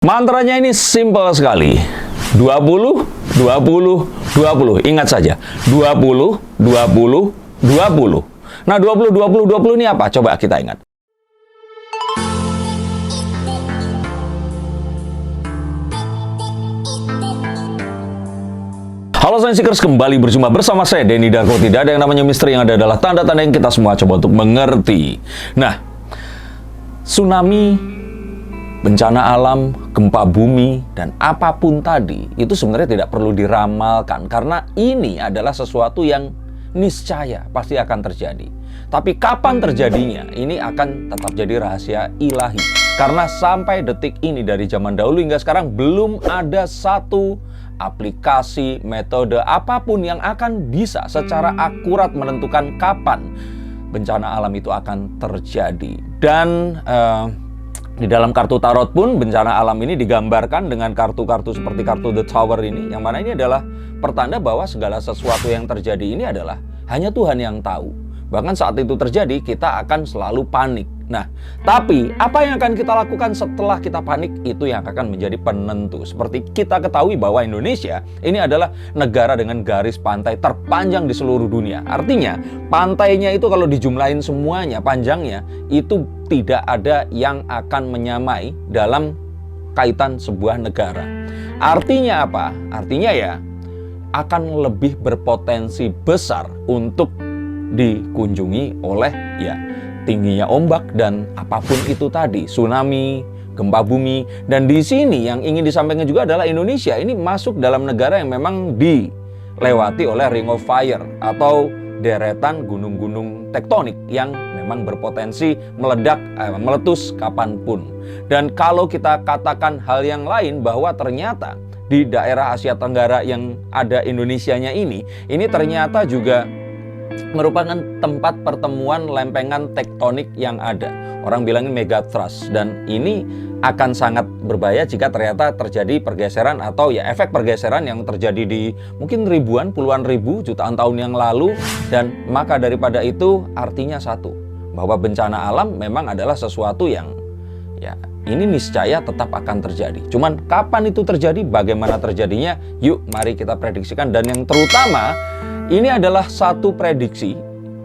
Mantranya ini simpel sekali. 20, 20, 20. Ingat saja. 20, 20, 20. Nah, 20, 20, 20 ini apa? Coba kita ingat. Halo Science Seekers, kembali berjumpa bersama saya, Denny Darko. Tidak ada yang namanya misteri, yang ada adalah tanda-tanda yang kita semua coba untuk mengerti. Nah, tsunami, bencana alam, gempa bumi, dan apapun tadi, itu sebenarnya tidak perlu diramalkan. Karena ini adalah sesuatu yang niscaya pasti akan terjadi. Tapi kapan terjadinya, ini akan tetap jadi rahasia ilahi. Karena sampai detik ini, dari zaman dahulu hingga sekarang, belum ada satu aplikasi, metode, apapun yang akan bisa secara akurat menentukan kapan bencana alam itu akan terjadi. Dan di dalam kartu tarot pun bencana alam ini digambarkan dengan kartu-kartu seperti kartu The Tower ini, yang mana ini adalah pertanda bahwa segala sesuatu yang terjadi ini adalah hanya Tuhan yang tahu. Bahkan saat itu terjadi, kita akan selalu panik. Nah, tapi apa yang akan kita lakukan setelah kita panik, itu yang akan menjadi penentu. Seperti kita ketahui bahwa Indonesia ini adalah negara dengan garis pantai terpanjang di seluruh dunia. Artinya, pantainya itu kalau dijumlahin semuanya, panjangnya, itu tidak ada yang akan menyamai dalam kaitan sebuah negara. Artinya apa? Artinya ya, akan lebih berpotensi besar untuk dikunjungi oleh tingginya ombak dan apapun itu tadi, tsunami, gempa bumi. Dan di sini yang ingin disampaikan juga adalah Indonesia ini masuk dalam negara yang memang dilewati oleh Ring of Fire atau deretan gunung-gunung tektonik yang memang berpotensi meletus kapanpun. Dan kalau kita katakan hal yang lain, bahwa ternyata di daerah Asia Tenggara yang ada Indonesianya ini ternyata juga merupakan tempat pertemuan lempengan tektonik yang ada. Orang bilangin megathrust, dan ini akan sangat berbahaya jika ternyata terjadi pergeseran atau efek pergeseran yang terjadi di mungkin ribuan, puluhan ribu, jutaan tahun yang lalu. Dan maka daripada itu artinya satu, bahwa bencana alam memang adalah sesuatu yang ini niscaya tetap akan terjadi. Cuman kapan itu terjadi, bagaimana terjadinya, yuk mari kita prediksikan. Dan yang terutama, ini adalah satu prediksi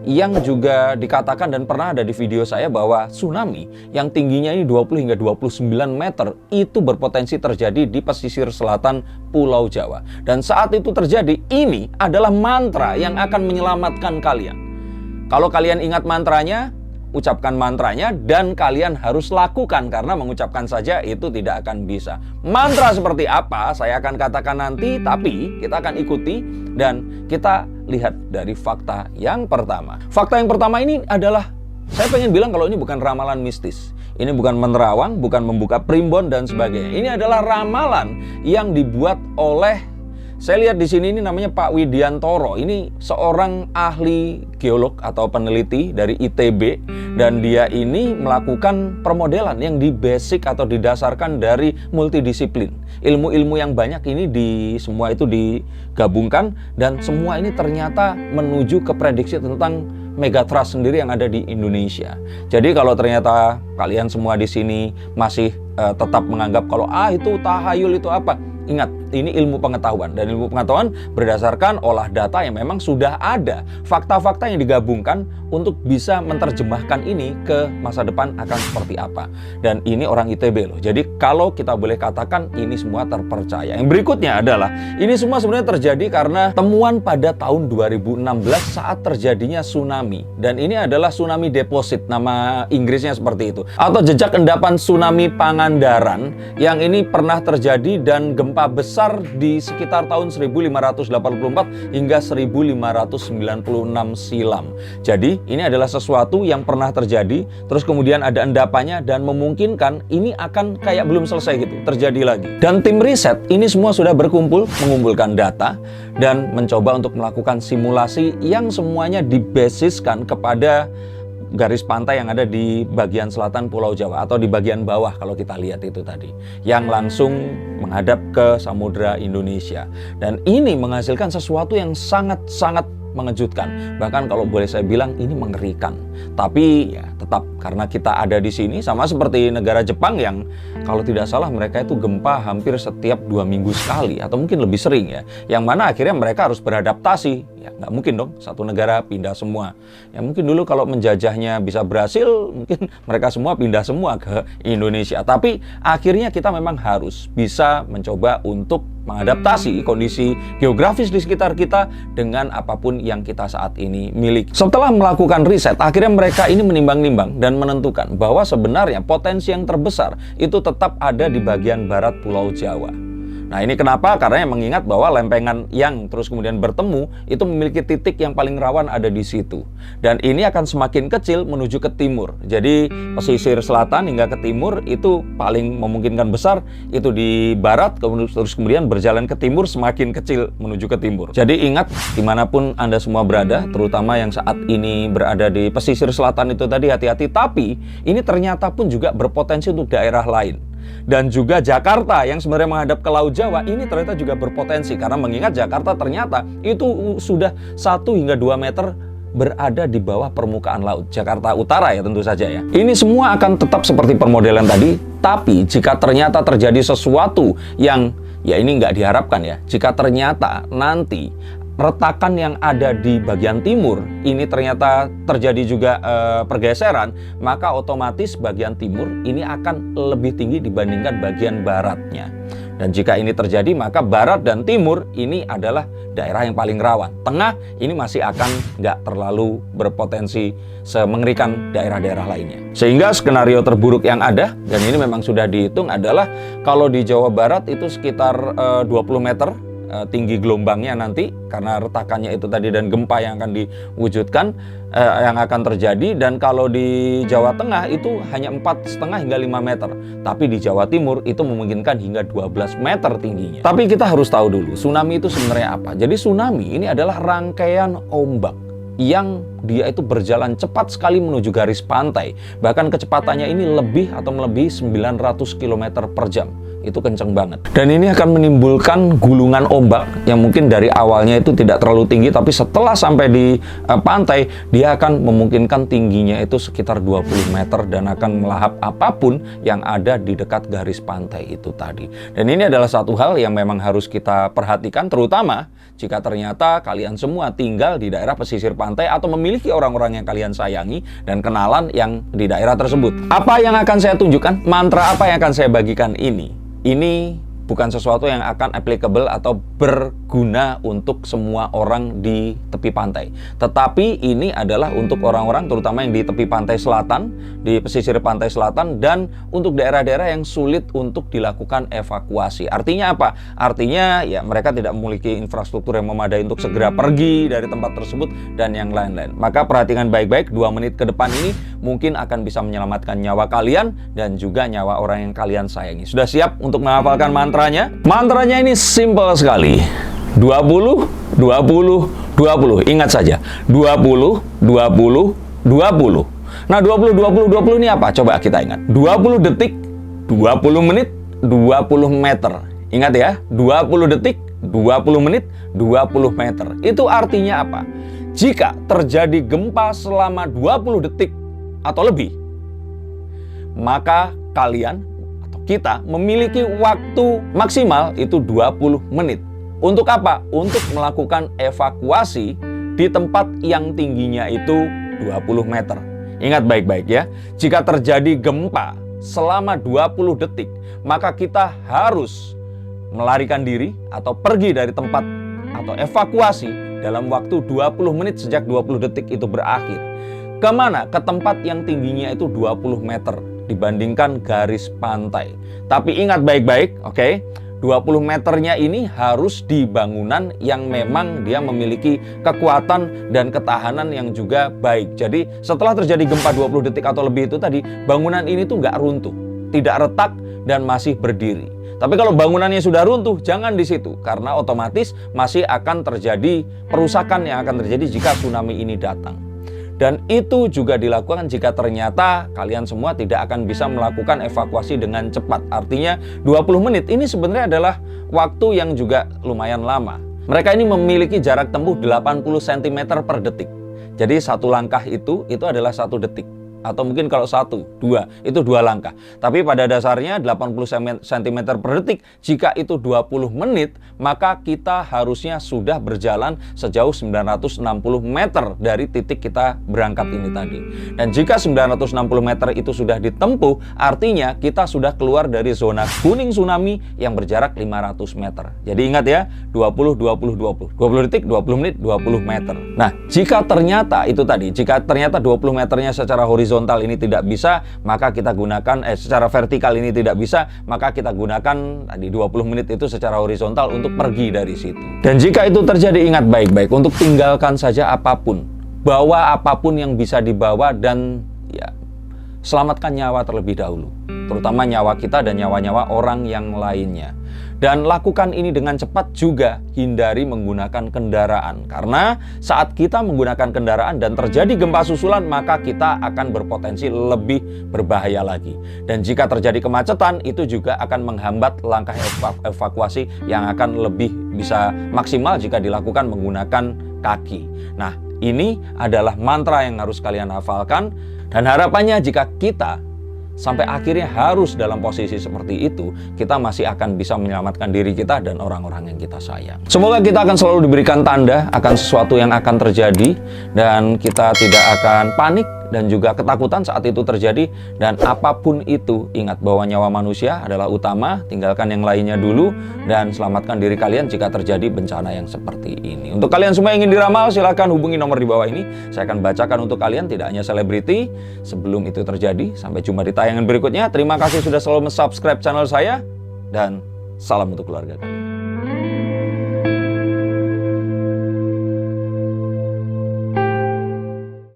yang juga dikatakan dan pernah ada di video saya, bahwa tsunami yang tingginya ini 20 hingga 29 meter itu berpotensi terjadi di pesisir selatan Pulau Jawa. Dan saat itu terjadi, ini adalah mantra yang akan menyelamatkan kalian. Kalau kalian ingat mantranya, ucapkan mantranya, dan kalian harus lakukan, karena mengucapkan saja itu tidak akan bisa. Mantra seperti apa saya akan katakan nanti, tapi kita akan ikuti dan kita lihat dari fakta yang pertama. Fakta yang pertama ini adalah, saya pengen bilang kalau ini bukan ramalan mistis. Ini bukan menerawang, bukan membuka primbon dan sebagainya. Ini adalah ramalan yang dibuat oleh, saya lihat di sini ini namanya Pak Widiantoro. Ini seorang ahli geolog atau peneliti dari ITB, dan dia ini melakukan permodelan yang basic atau didasarkan dari multidisiplin. Ilmu-ilmu yang banyak ini semua itu digabungkan, dan semua ini ternyata menuju ke prediksi tentang megathrust sendiri yang ada di Indonesia. Jadi kalau ternyata kalian semua di sini masih tetap menganggap kalau itu tahayul, itu apa? Ingat, ini ilmu pengetahuan, dan ilmu pengetahuan berdasarkan olah data yang memang sudah ada. Fakta-fakta yang digabungkan untuk bisa menerjemahkan ini ke masa depan akan seperti apa. Dan ini orang ITB loh. Jadi kalau kita boleh katakan ini semua terpercaya. Yang berikutnya adalah, ini semua sebenarnya terjadi karena temuan pada tahun 2016 saat terjadinya tsunami. Dan ini adalah tsunami deposit, nama Inggrisnya seperti itu. Atau jejak endapan tsunami Pangandaran, yang ini pernah terjadi dan gempa besar di sekitar tahun 1584 hingga 1596 silam. Jadi ini adalah sesuatu yang pernah terjadi, terus kemudian ada endapannya, dan memungkinkan ini akan kayak belum selesai gitu, terjadi lagi. Dan tim riset ini semua sudah berkumpul, mengumpulkan data, dan mencoba untuk melakukan simulasi yang semuanya dibasiskan kepada garis pantai yang ada di bagian selatan Pulau Jawa, atau di bagian bawah kalau kita lihat itu tadi, yang langsung menghadap ke Samudra Indonesia. Dan ini menghasilkan sesuatu yang sangat-sangat mengejutkan. Bahkan kalau boleh saya bilang ini mengerikan. Tapi ya tetap karena kita ada di sini, sama seperti negara Jepang yang kalau tidak salah mereka itu gempa hampir setiap 2 minggu sekali atau mungkin lebih sering ya. Yang mana akhirnya mereka harus beradaptasi. Ya nggak mungkin dong satu negara pindah semua. Ya mungkin dulu kalau menjajahnya bisa berhasil, mungkin mereka semua pindah semua ke Indonesia. Tapi akhirnya kita memang harus bisa mencoba untuk mengadaptasi kondisi geografis di sekitar kita dengan apapun yang kita saat ini miliki. Setelah melakukan riset, akhirnya mereka ini menimbang-nimbang dan menentukan bahwa sebenarnya potensi yang terbesar itu tetap ada di bagian barat Pulau Jawa. Nah ini kenapa? Karena yang mengingat bahwa lempengan yang terus kemudian bertemu itu memiliki titik yang paling rawan ada di situ. Dan ini akan semakin kecil menuju ke timur. Jadi pesisir selatan hingga ke timur itu paling memungkinkan besar itu di barat, terus kemudian berjalan ke timur semakin kecil menuju ke timur. Jadi ingat dimanapun Anda semua berada, terutama yang saat ini berada di pesisir selatan itu tadi hati-hati. Tapi ini ternyata pun juga berpotensi untuk daerah lain. Dan juga Jakarta yang sebenarnya menghadap ke Laut Jawa ini ternyata juga berpotensi. Karena mengingat Jakarta ternyata itu sudah 1 hingga 2 meter berada di bawah permukaan laut. Jakarta Utara ya tentu saja ya. Ini semua akan tetap seperti permodelan tadi. Tapi jika ternyata terjadi sesuatu yang ya ini nggak diharapkan ya. Jika ternyata nanti retakan yang ada di bagian timur ini ternyata terjadi juga pergeseran, maka otomatis bagian timur ini akan lebih tinggi dibandingkan bagian baratnya. Dan jika ini terjadi, maka barat dan timur ini adalah daerah yang paling rawan. Tengah ini masih akan nggak terlalu berpotensi semengerikan daerah-daerah lainnya. Sehingga skenario terburuk yang ada, dan ini memang sudah dihitung, adalah kalau di Jawa Barat itu sekitar 20 meter tinggi gelombangnya nanti karena retakannya itu tadi dan gempa yang akan diwujudkan yang akan terjadi. Dan kalau di Jawa Tengah itu hanya 4,5 hingga 5 meter, tapi di Jawa Timur itu memungkinkan hingga 12 meter tingginya. Tapi kita harus tahu dulu tsunami itu sebenarnya apa. Jadi tsunami ini adalah rangkaian ombak yang dia itu berjalan cepat sekali menuju garis pantai. Bahkan kecepatannya ini lebih atau melebihi 900 km per jam. Itu kenceng banget. Dan ini akan menimbulkan gulungan ombak yang mungkin dari awalnya itu tidak terlalu tinggi, tapi setelah sampai di pantai, dia akan memungkinkan tingginya itu sekitar 20 meter dan akan melahap apapun yang ada di dekat garis pantai itu tadi. Dan ini adalah satu hal yang memang harus kita perhatikan, terutama jika ternyata kalian semua tinggal di daerah pesisir pantai atau memiliki orang-orang yang kalian sayangi dan kenalan yang di daerah tersebut. Apa yang akan saya tunjukkan? Mantra apa yang akan saya bagikan ini? Ini bukan sesuatu yang akan applicable atau berguna untuk semua orang di tepi pantai. Tetapi ini adalah untuk orang-orang terutama yang di tepi pantai selatan, di pesisir pantai selatan, dan untuk daerah-daerah yang sulit untuk dilakukan evakuasi. Artinya apa? Artinya ya mereka tidak memiliki infrastruktur yang memadai untuk segera pergi dari tempat tersebut dan yang lain-lain. Maka perhatikan baik-baik, 2 menit ke depan ini mungkin akan bisa menyelamatkan nyawa kalian dan juga nyawa orang yang kalian sayangi. Sudah siap untuk menghafalkan mantranya? Mantranya ini simple sekali. 20, 20, 20. Ingat saja. 20, 20, 20. Nah 20, 20, 20 ini apa? Coba kita ingat. 20 detik, 20 menit, 20 meter. Ingat ya. 20 detik, 20 menit, 20 meter. Itu artinya apa? Jika terjadi gempa selama 20 detik atau lebih, maka kalian atau kita memiliki waktu maksimal itu 20 menit. Untuk apa? Untuk melakukan evakuasi di tempat yang tingginya itu 20 meter. Ingat baik-baik ya, jika terjadi gempa selama 20 detik, maka kita harus melarikan diri atau pergi dari tempat atau evakuasi dalam waktu 20 menit sejak 20 detik itu berakhir. Kemana? Ke tempat yang tingginya itu 20 meter dibandingkan garis pantai. Tapi ingat baik-baik, oke? 20 meternya ini harus di bangunan yang memang dia memiliki kekuatan dan ketahanan yang juga baik. Jadi setelah terjadi gempa 20 detik atau lebih itu tadi, bangunan ini tuh nggak runtuh, tidak retak dan masih berdiri. Tapi kalau bangunannya sudah runtuh, jangan di situ, karena otomatis masih akan terjadi perusakan yang akan terjadi jika tsunami ini datang. Dan itu juga dilakukan jika ternyata kalian semua tidak akan bisa melakukan evakuasi dengan cepat. Artinya 20 menit ini sebenarnya adalah waktu yang juga lumayan lama. Mereka ini memiliki jarak tempuh 80 cm per detik. Jadi satu langkah itu adalah 1 detik. Atau mungkin kalau 1, 2, itu 2 langkah. Tapi pada dasarnya 80 cm per detik, jika itu 20 menit, maka kita harusnya sudah berjalan sejauh 960 meter dari titik kita berangkat ini tadi. Dan jika 960 meter itu sudah ditempuh, artinya kita sudah keluar dari zona kuning tsunami yang berjarak 500 meter. Jadi ingat ya, 20, 20, 20. 20 detik, 20 menit, 20 meter. Nah, jika ternyata itu tadi, jika ternyata 20 meternya secara horizontal ini tidak bisa, maka kita gunakan secara vertikal ini tidak bisa, maka kita gunakan tadi 20 menit itu secara horizontal untuk pergi dari situ. Dan jika itu terjadi, ingat baik-baik untuk tinggalkan saja apapun, bawa apapun yang bisa dibawa, dan ya selamatkan nyawa terlebih dahulu, terutama nyawa kita dan nyawa-nyawa orang yang lainnya. Dan lakukan ini dengan cepat juga, hindari menggunakan kendaraan. Karena saat kita menggunakan kendaraan dan terjadi gempa susulan, maka kita akan berpotensi lebih berbahaya lagi. Dan jika terjadi kemacetan, itu juga akan menghambat langkah evakuasi yang akan lebih bisa maksimal jika dilakukan menggunakan kaki. Nah, ini adalah mantra yang harus kalian hafalkan. Dan harapannya jika kita sampai akhirnya harus dalam posisi seperti itu, kita masih akan bisa menyelamatkan diri kita dan orang-orang yang kita sayang. Semoga kita akan selalu diberikan tanda akan sesuatu yang akan terjadi, dan kita tidak akan panik dan juga ketakutan saat itu terjadi. Dan apapun itu, ingat bahwa nyawa manusia adalah utama, tinggalkan yang lainnya dulu, dan selamatkan diri kalian jika terjadi bencana yang seperti ini. Untuk kalian semua yang ingin diramal, silahkan hubungi nomor di bawah ini. Saya akan bacakan untuk kalian, tidak hanya selebriti. Sebelum itu terjadi, sampai jumpa di tayangan berikutnya. Terima kasih sudah selalu subscribe channel saya, dan salam untuk keluarga kalian.